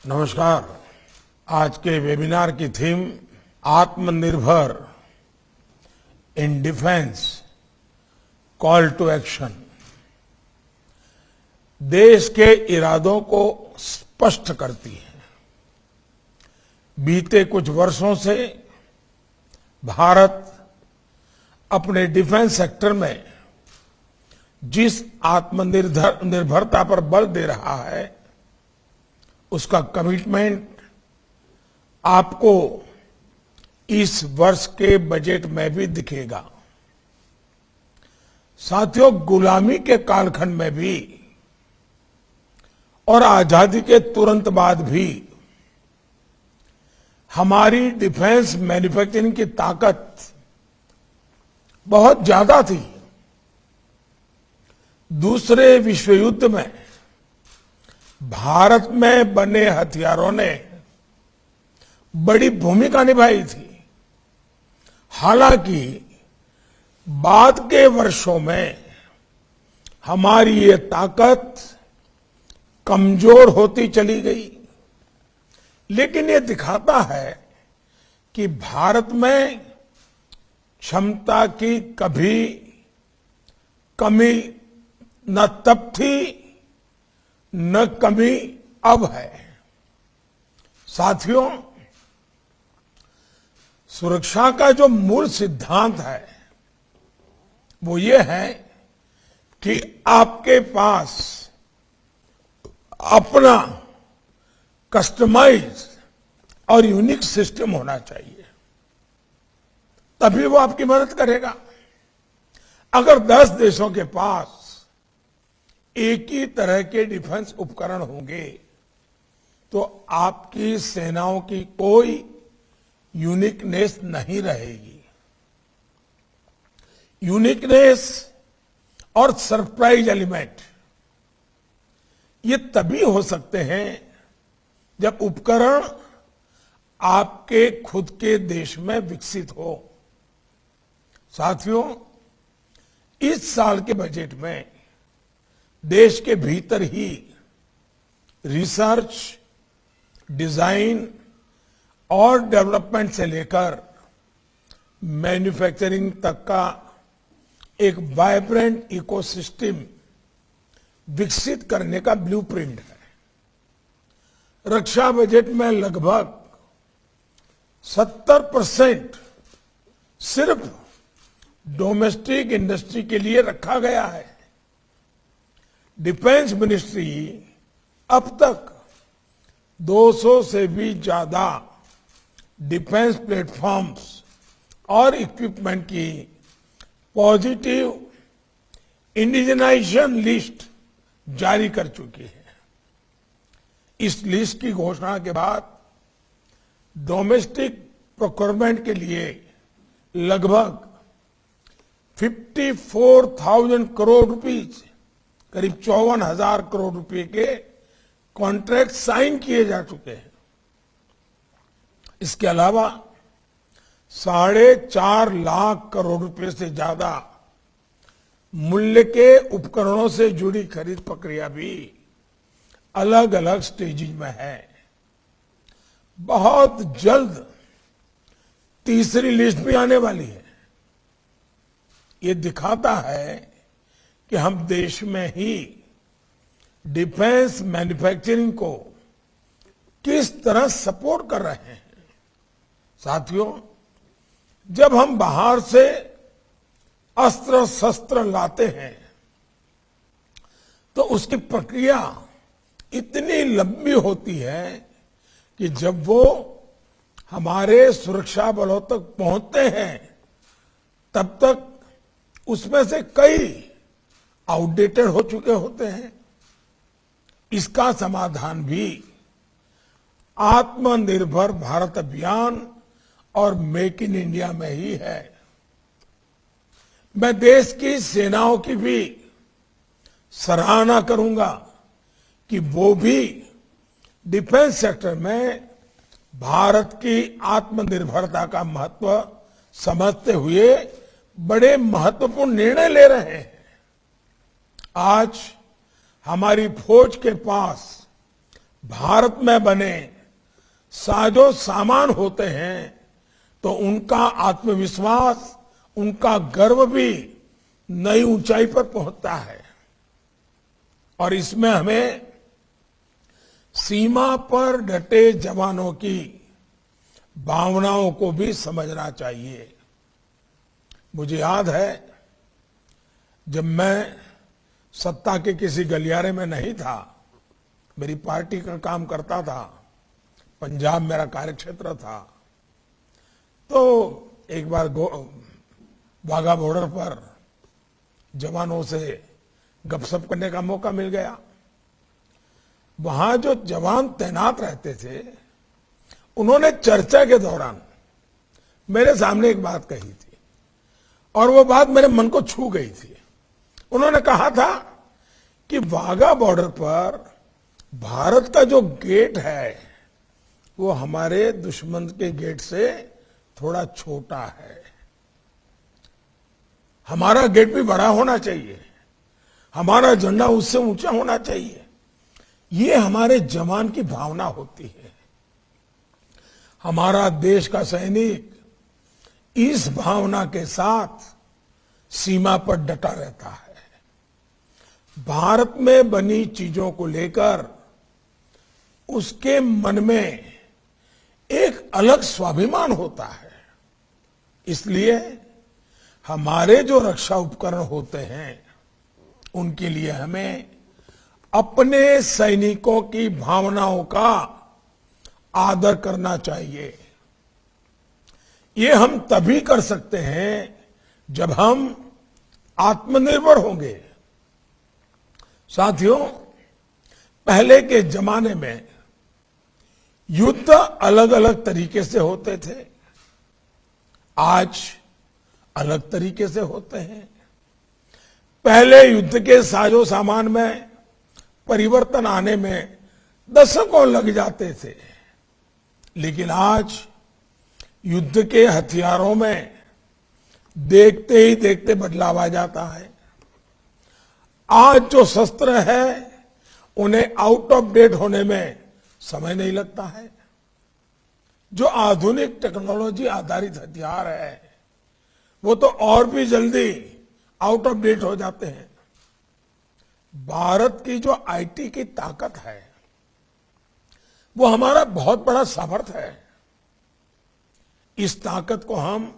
नमस्कार। आज के वेबिनार की थीम आत्मनिर्भर in defence, call to action. देश के इरादों को स्पष्ट करती है। बीते कुछ वर्षों से भारत अपने डिफेंस सेक्टर में जिस आत्मनिर्भरता पर बल दे रहा है, उसका कमिटमेंट आपको इस वर्ष के बजट में भी दिखेगा। साथियों, गुलामी के कालखंड में भी और आजादी के तुरंत बाद भी हमारी डिफेंस मैन्युफैक्चरिंग की ताकत बहुत ज्यादा थी। दूसरे विश्व युद्ध में भारत में बने हथियारों ने बड़ी भूमिका निभाई थी। हालांकि बाद के वर्षों में हमारी ये ताकत कमजोर होती चली गई, लेकिन ये दिखाता है कि भारत में क्षमता की कभी कमी न तब थी न कमी अब है। साथियों, सुरक्षा का जो मूल सिद्धांत है वो ये है कि आपके पास अपना कस्टमाइज और यूनिक सिस्टम होना चाहिए, तभी वो आपकी मदद करेगा। अगर 10 देशों के पास एक ही तरह के डिफेंस उपकरण होंगे तो आपकी सेनाओं की कोई यूनिकनेस नहीं रहेगी। यूनिकनेस और सरप्राइज एलिमेंट ये तभी हो सकते हैं जब उपकरण आपके खुद के देश में विकसित हो। साथियों, इस साल के बजट में देश के भीतर ही रिसर्च, डिजाइन और डेवलपमेंट से लेकर मैन्युफैक्चरिंग तक का एक वाइब्रेंट इकोसिस्टम विकसित करने का ब्लूप्रिंट है। रक्षा बजट में लगभग 70% सिर्फ डोमेस्टिक इंडस्ट्री के लिए रखा गया है। डिफेंस मिनिस्ट्री अब तक 200 से भी ज्यादा डिफेंस प्लेटफॉर्म्स और इक्विपमेंट की पॉजिटिव इंडिजनाइजेशन लिस्ट जारी कर चुकी है। इस लिस्ट की घोषणा के बाद डोमेस्टिक प्रोक्योरमेंट के लिए लगभग 54,000 करोड़ रुपीस, करीब 54,000 करोड़ रुपए के कॉन्ट्रैक्ट साइन किए जा चुके हैं। इसके अलावा 4.5 लाख करोड़ रुपए से ज्यादा मूल्य के उपकरणों से जुड़ी खरीद प्रक्रिया भी अलग अलग स्टेजिंग में है। बहुत जल्द तीसरी लिस्ट भी आने वाली है। ये दिखाता है कि हम देश में ही डिफेंस मैन्युफैक्चरिंग को किस तरह सपोर्ट कर रहे हैं। साथियों, जब हम बाहर से अस्त्र शस्त्र लाते हैं तो उसकी प्रक्रिया इतनी लंबी होती है कि जब वो हमारे सुरक्षा बलों तक पहुंचते हैं तब तक उसमें से कई आउटडेटेड हो चुके होते हैं। इसका समाधान भी आत्मनिर्भर भारत अभियान और मेक इन इंडिया में ही है। मैं देश की सेनाओं की भी सराहना करूंगा कि वो भी डिफेंस सेक्टर में भारत की आत्मनिर्भरता का महत्व समझते हुए बड़े महत्वपूर्ण निर्णय ले रहे हैं। आज हमारी फौज के पास भारत में बने साजो सामान होते हैं तो उनका आत्मविश्वास, उनका गर्व भी नई ऊंचाई पर पहुंचता है। और इसमें हमें सीमा पर डटे जवानों की भावनाओं को भी समझना चाहिए। मुझे याद है जब मैं सत्ता के किसी गलियारे में नहीं था, मेरी पार्टी का काम करता था, पंजाब मेरा कार्यक्षेत्र था, तो एक बार वाघा बॉर्डर पर जवानों से गपशप करने का मौका मिल गया। वहां जो जवान तैनात रहते थे, उन्होंने चर्चा के दौरान मेरे सामने एक बात कही थी और वो बात मेरे मन को छू गई थी। उन्होंने कहा था कि वाघा बॉर्डर पर भारत का जो गेट है वो हमारे दुश्मन के गेट से थोड़ा छोटा है, हमारा गेट भी बड़ा होना चाहिए, हमारा झंडा उससे ऊंचा होना चाहिए। ये हमारे जवान की भावना होती है। हमारा देश का सैनिक इस भावना के साथ सीमा पर डटा रहता है। भारत में बनी चीजों को लेकर उसके मन में एक अलग स्वाभिमान होता है। इसलिए हमारे जो रक्षा उपकरण होते हैं उनके लिए हमें अपने सैनिकों की भावनाओं का आदर करना चाहिए। ये हम तभी कर सकते हैं जब हम आत्मनिर्भर होंगे। साथियों, पहले के जमाने में युद्ध अलग अलग तरीके से होते थे, आज अलग तरीके से होते हैं। पहले युद्ध के साजो सामान में परिवर्तन आने में दशकों लग जाते थे, लेकिन आज युद्ध के हथियारों में देखते ही देखते बदलाव आ जाता है। आज जो शस्त्र है उन्हें आउट ऑफ डेट होने में समय नहीं लगता है। जो आधुनिक टेक्नोलॉजी आधारित हथियार है वो तो और भी जल्दी आउट ऑफ डेट हो जाते हैं। भारत की जो आईटी की ताकत है वो हमारा बहुत बड़ा सामर्थ्य है। इस ताकत को हम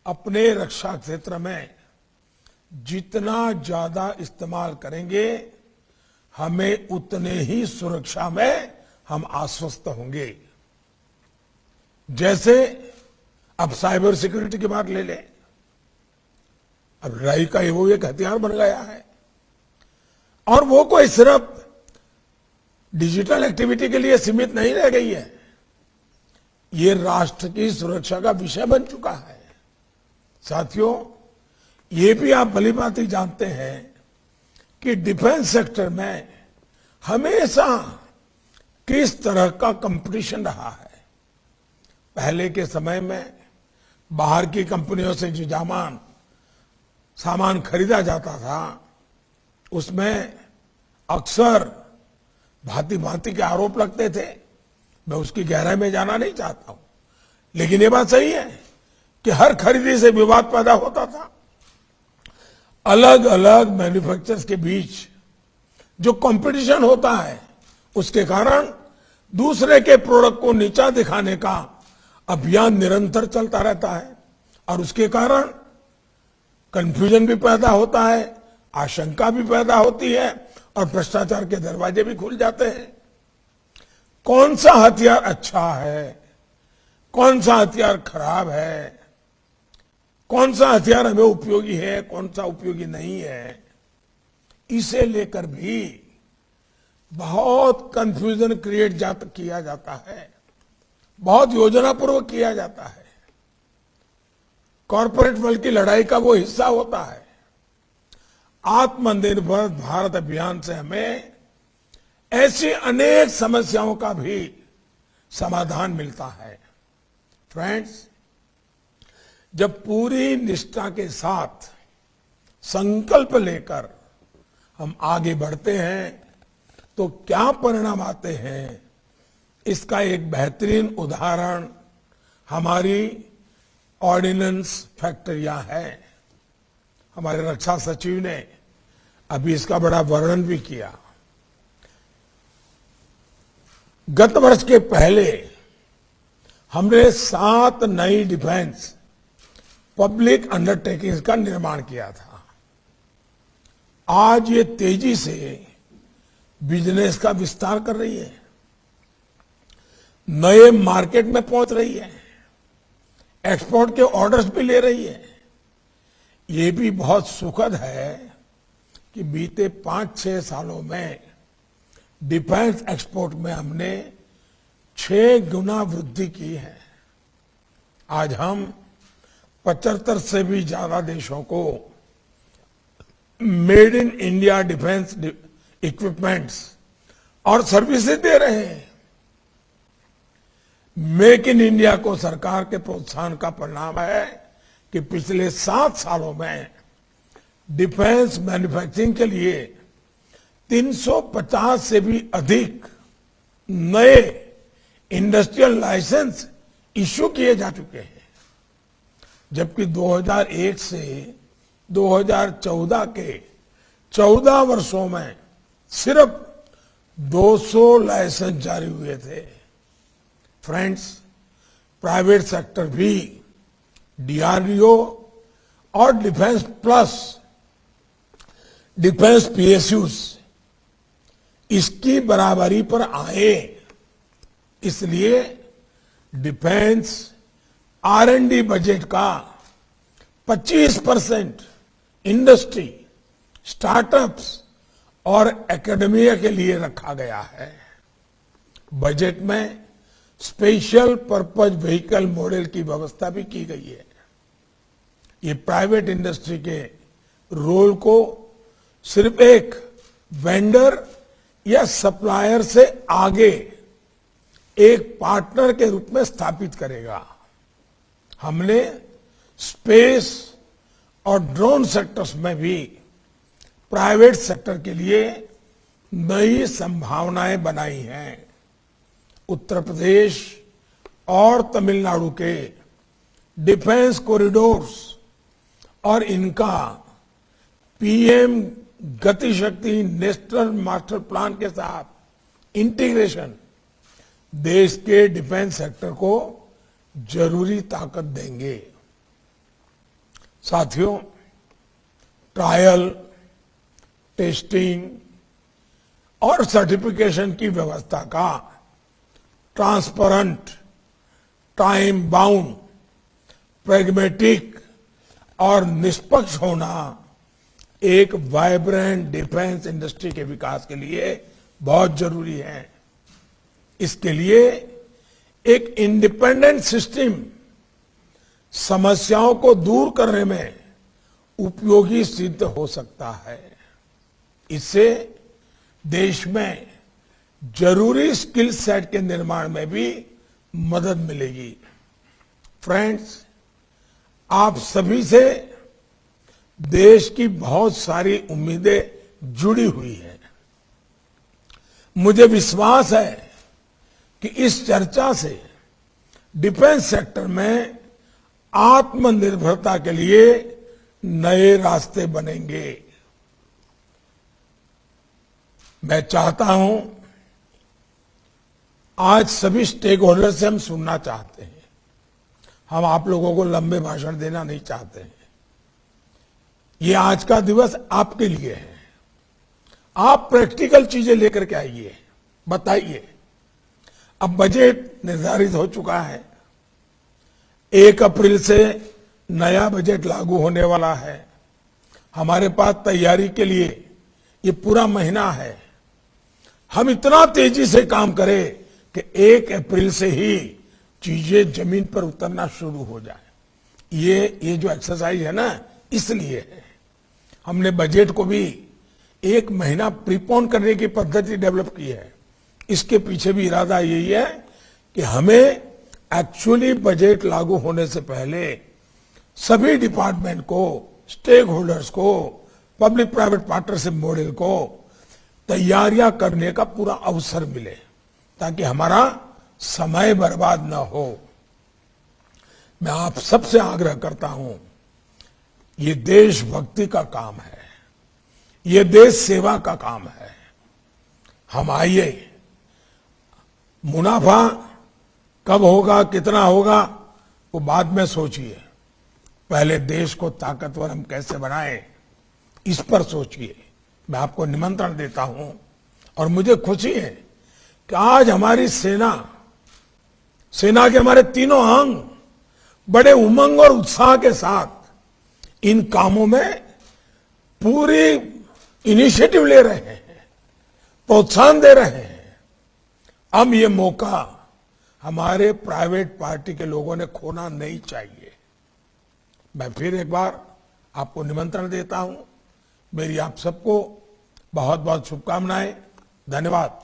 अपने रक्षा क्षेत्र में जितना ज्यादा इस्तेमाल करेंगे, हमें उतने ही सुरक्षा में हम आश्वस्त होंगे। जैसे अब साइबर सिक्योरिटी की बात ले लें, अब लड़ाई का वो एक हथियार बन गया है और वो कोई सिर्फ डिजिटल एक्टिविटी के लिए सीमित नहीं रह गई है, ये राष्ट्र की सुरक्षा का विषय बन चुका है। साथियों, ये भी आप भली भांति जानते हैं कि डिफेंस सेक्टर में हमेशा किस तरह का कंपटीशन रहा है। पहले के समय में बाहर की कंपनियों से जो सामान खरीदा जाता था उसमें अक्सर भांति भांति के आरोप लगते थे। मैं उसकी गहराई में जाना नहीं चाहता हूं, लेकिन ये बात सही है कि हर खरीदी से विवाद पैदा होता था। अलग अलग मैन्युफैक्चरर्स के बीच जो कंपटीशन होता है उसके कारण दूसरे के प्रोडक्ट को नीचा दिखाने का अभियान निरंतर चलता रहता है और उसके कारण कंफ्यूजन भी पैदा होता है, आशंका भी पैदा होती है और भ्रष्टाचार के दरवाजे भी खुल जाते हैं। कौन सा हथियार अच्छा है, कौन सा हथियार खराब है, कौन सा हथियार हमें उपयोगी है, कौन सा उपयोगी नहीं है, इसे लेकर भी बहुत कंफ्यूजन क्रिएट किया जाता है, बहुत योजनापूर्वक किया जाता है। कॉरपोरेट वर्ल्ड की लड़ाई का वो हिस्सा होता है। आत्मनिर्भर भारत अभियान से हमें ऐसी अनेक समस्याओं का भी समाधान मिलता है। फ्रेंड्स, जब पूरी निष्ठा के साथ संकल्प लेकर हम आगे बढ़ते हैं तो क्या परिणाम आते हैं, इसका एक बेहतरीन उदाहरण हमारी ऑर्डिनेंस फैक्ट्रियां है। हमारे रक्षा सचिव ने अभी इसका बड़ा वर्णन भी किया। गत वर्ष के पहले हमने 7 नई डिफेंस पब्लिक अंडरटेकिंग्स का निर्माण किया था। आज ये तेजी से बिजनेस का विस्तार कर रही है, नए मार्केट में पहुंच रही है, एक्सपोर्ट के ऑर्डर्स भी ले रही है। ये भी बहुत सुखद है कि बीते 5-6 सालों में डिफेंस एक्सपोर्ट में हमने 6 गुना वृद्धि की है। आज हम 75 से भी ज्यादा देशों को made in India defence equipments और सर्विसेज दे रहे हैं। मेक इन इंडिया को सरकार के प्रोत्साहन का परिणाम है कि पिछले 7 सालों में डिफेंस मैन्युफैक्चरिंग के लिए 350 से भी अधिक नए इंडस्ट्रियल लाइसेंस इश्यू किए जा चुके हैं, जबकि 2001 से 2014 के 14 वर्षों में सिर्फ 200 लाइसेंस जारी हुए थे। फ्रेंड्स, प्राइवेट सेक्टर भी डीआरडीओ और डिफेंस प्लस डिफेंस पीएसयूज इसकी बराबरी पर आए, इसलिए डिफेंस आर&डी बजट का 25% इंडस्ट्री, स्टार्टअप्स और एकेडमिया के लिए रखा गया है। बजट में स्पेशल पर्पज व्हीकल मॉडल की व्यवस्था भी की गई है। ये प्राइवेट इंडस्ट्री के रोल को सिर्फ एक वेंडर या सप्लायर से आगे एक पार्टनर के रूप में स्थापित करेगा। हमने स्पेस और ड्रोन सेक्टर्स में भी प्राइवेट सेक्टर के लिए नई संभावनाएं बनाई हैं। उत्तर प्रदेश और तमिलनाडु के डिफेंस कॉरिडोर्स और इनका पीएम गति शक्ति नेशनल मास्टर प्लान के साथ इंटीग्रेशन देश के डिफेंस सेक्टर को जरूरी ताकत देंगे। साथियों, ट्रायल, टेस्टिंग और सर्टिफिकेशन की व्यवस्था का ट्रांसपेरेंट, टाइम बाउंड, प्रैग्मेटिक और निष्पक्ष होना एक वाइब्रेंट डिफेंस इंडस्ट्री के विकास के लिए बहुत जरूरी है। इसके लिए एक इंडिपेंडेंट सिस्टम समस्याओं को दूर करने में उपयोगी सिद्ध हो सकता है। इससे देश में जरूरी स्किल सेट के निर्माण में भी मदद मिलेगी। फ्रेंड्स, आप सभी से देश की बहुत सारी उम्मीदें जुड़ी हुई हैं। मुझे विश्वास है कि इस चर्चा से डिफेंस सेक्टर में आत्मनिर्भरता के लिए नए रास्ते बनेंगे। मैं चाहता हूं, आज सभी स्टेक होल्डर से हम सुनना चाहते हैं। हम आप लोगों को लंबे भाषण देना नहीं चाहते हैं। ये आज का दिवस आपके लिए है। आप प्रैक्टिकल चीजें लेकर के आइए, बताइए। अब बजट निर्धारित हो चुका है। 1 अप्रैल से नया बजट लागू होने वाला है। हमारे पास तैयारी के लिए ये पूरा महीना है। हम इतना तेजी से काम करें कि 1 अप्रैल से ही चीजें जमीन पर उतरना शुरू हो जाए। ये जो एक्सरसाइज है ना, इसलिए है। हमने बजट को भी 1 महीना प्रीपोन करने की पद्धति डेवलप की है। इसके पीछे भी इरादा यही है कि हमें एक्चुअली बजट लागू होने से पहले सभी डिपार्टमेंट को, स्टेक होल्डर्स को, पब्लिक प्राइवेट पार्टनरशिप मॉडल को तैयारियां करने का पूरा अवसर मिले, ताकि हमारा समय बर्बाद न हो। मैं आप सबसे आग्रह करता हूं, ये देशभक्ति का काम है, ये देश सेवा का काम है। हम आइए, मुनाफा कब होगा, कितना होगा, वो बाद में सोचिए। पहले देश को ताकतवर हम कैसे बनाएं, इस पर सोचिए। मैं आपको निमंत्रण देता हूं और मुझे खुशी है कि आज हमारी सेना के हमारे तीनों अंग बड़े उमंग और उत्साह के साथ इन कामों में पूरी इनिशिएटिव ले रहे हैं, प्रोत्साहन दे रहे हैं। अब ये मौका हमारे प्राइवेट पार्टी के लोगों ने खोना नहीं चाहिए। मैं फिर एक बार आपको निमंत्रण देता हूं। मेरी आप सबको बहुत बहुत शुभकामनाएं। धन्यवाद।